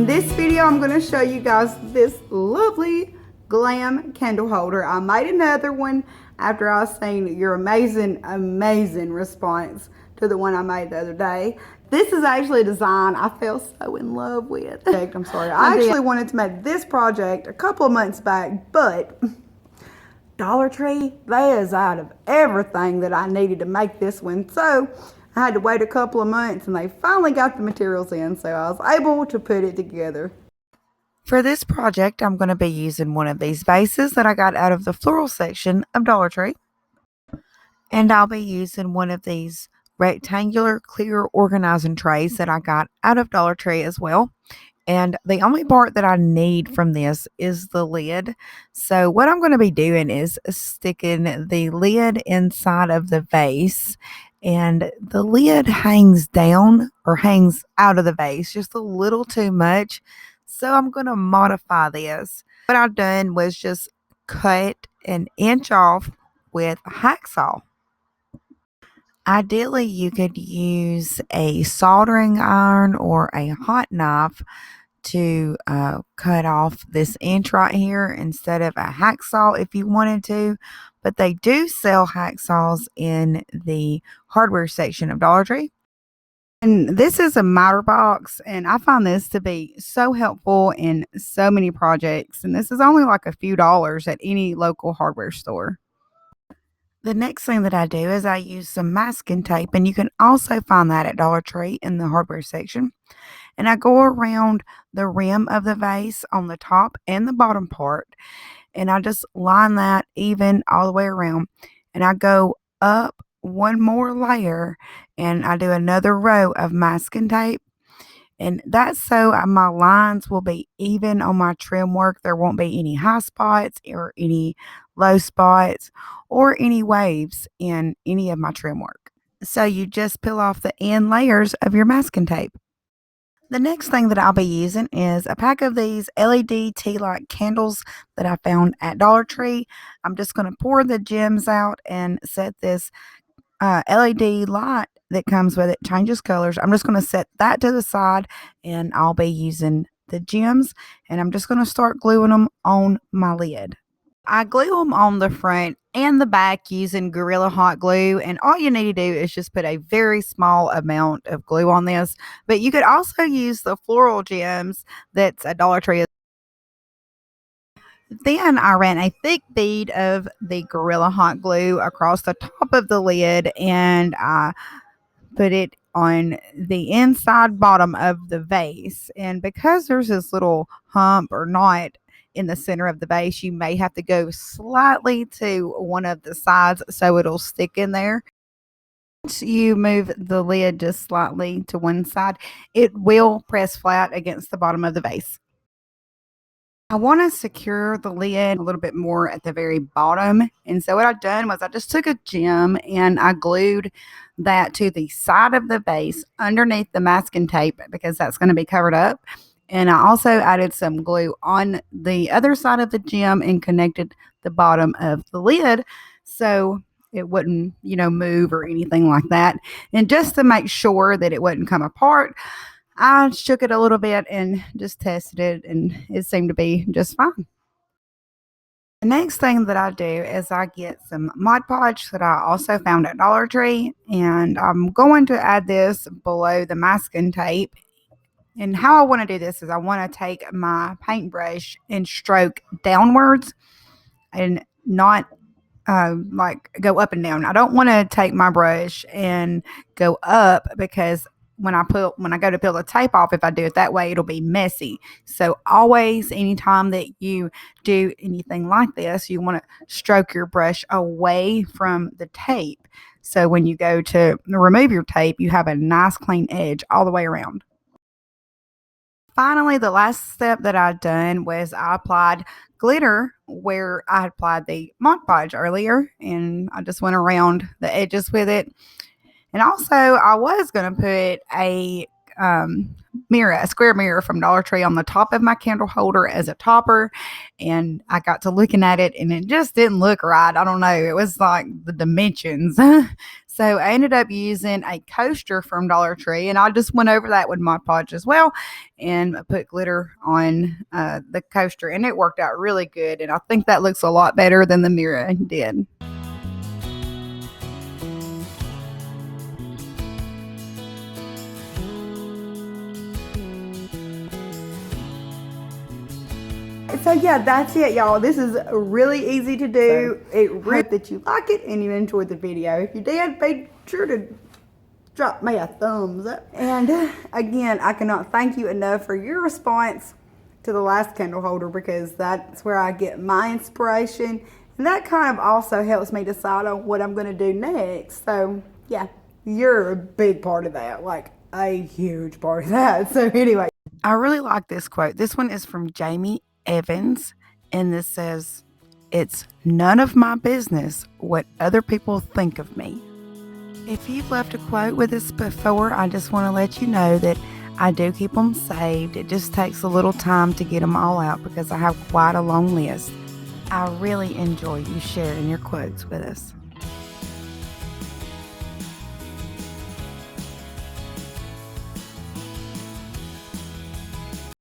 In this video, I'm going to show you guys this lovely Glam Candle Holder. I made another one after I seen your amazing response to the one I made the other day. This is actually a design I fell so in love with. I'm sorry. I actually wanted to make this project a couple of months back, but Dollar Tree, they is out of everything that I needed to make this one. So I had to wait a couple of months and they finally got the materials in, so I was able to put it together. For this project, I'm going to be using one of these vases that I got out of the floral section of Dollar Tree. And I'll be using one of these rectangular clear organizing trays that I got out of Dollar Tree as well. And the only part that I need from this is the lid. So what I'm going to be doing is sticking the lid inside of the vase. And the lid hangs down or hangs out of the vase just a little too much. So I'm going to modify this. What I've done was just cut an inch off with a hacksaw. Ideally, you could use a soldering iron or a hot knife to cut off this inch right here instead of a hacksaw if you wanted to. But they do sell hacksaws in the hardware section of Dollar Tree. And this is a miter box, and I find this to be so helpful in so many projects. And this is only like a few dollars at any local hardware store. The next thing that I do is I use some masking tape, and you can also find that at Dollar Tree in the hardware section. And I go around the rim of the vase on the top and the bottom part, and I just line that even all the way around. And I go up one more layer, and I do another row of masking tape. And that's so my lines will be even on my trim work. There won't be any high spots or any low spots or any waves in any of my trim work. So you just peel off the end layers of your masking tape. The next thing that I'll be using is a pack of these LED tea light candles that I found at Dollar Tree. I'm just going to pour the gems out and set this LED light that comes with it, changes colors. I'm just going to set that to the side, and I'll be using the gems, and I'm just going to start gluing them on my lid. I glue them on the front and the back using Gorilla Hot Glue, and all you need to do is just put a very small amount of glue on this, but you could also use the floral gems that's at Dollar Tree. Then I ran a thick bead of the Gorilla Hot Glue across the top of the lid, and I put it on the inside bottom of the vase. And because there's this little hump or knot in the center of the vase, you may have to go slightly to one of the sides so it'll stick in there. Once you move the lid just slightly to one side, it will press flat against the bottom of the vase. I want to secure the lid a little bit more at the very bottom. And so what I've done was I just took a gem and I glued that to the side of the vase underneath the masking tape because that's going to be covered up. And I also added some glue on the other side of the gem and connected the bottom of the lid so it wouldn't, move or anything like that. And just to make sure that it wouldn't come apart, I shook it a little bit and just tested it, and it seemed to be just fine. The next thing that I do is I get some Mod Podge that I also found at Dollar Tree, and I'm going to add this below the masking tape. And how I want to do this is I want to take my paintbrush and stroke downwards and not like go up and down. I don't want to take my brush and go up because when I go to peel the tape off, if I do it that way, it'll be messy. So always, anytime that you do anything like this, you want to stroke your brush away from the tape. So when you go to remove your tape, you have a nice clean edge all the way around. Finally, the last step that I've done was I applied glitter where I had applied the Mod Podge earlier, and I just went around the edges with it. And also, I was going to put a square mirror from Dollar Tree on the top of my candle holder as a topper. And I got to looking at it, and it just didn't look right. I don't know. It was like the dimensions. So I ended up using a coaster from Dollar Tree, and I just went over that with Mod Podge as well and put glitter on the coaster, and it worked out really good. And I think that looks a lot better than the mirror did. So yeah, that's it, y'all. This is really easy to do. It really hope that you like it and you enjoyed the video. If you did, be sure to drop me a thumbs up. And again, I cannot thank you enough for your response to the last candle holder, because that's where I get my inspiration, and that kind of also helps me decide on what I'm going to do next. So yeah, you're a big part of that, like a huge part of that. So anyway, I really like this quote. This one is from Jamie Evans, and this says, "It's none of my business what other people think of me." If you've left a quote with us before, I just want to let you know that I do keep them saved. It just takes a little time to get them all out because I have quite a long list. I really enjoy you sharing your quotes with us.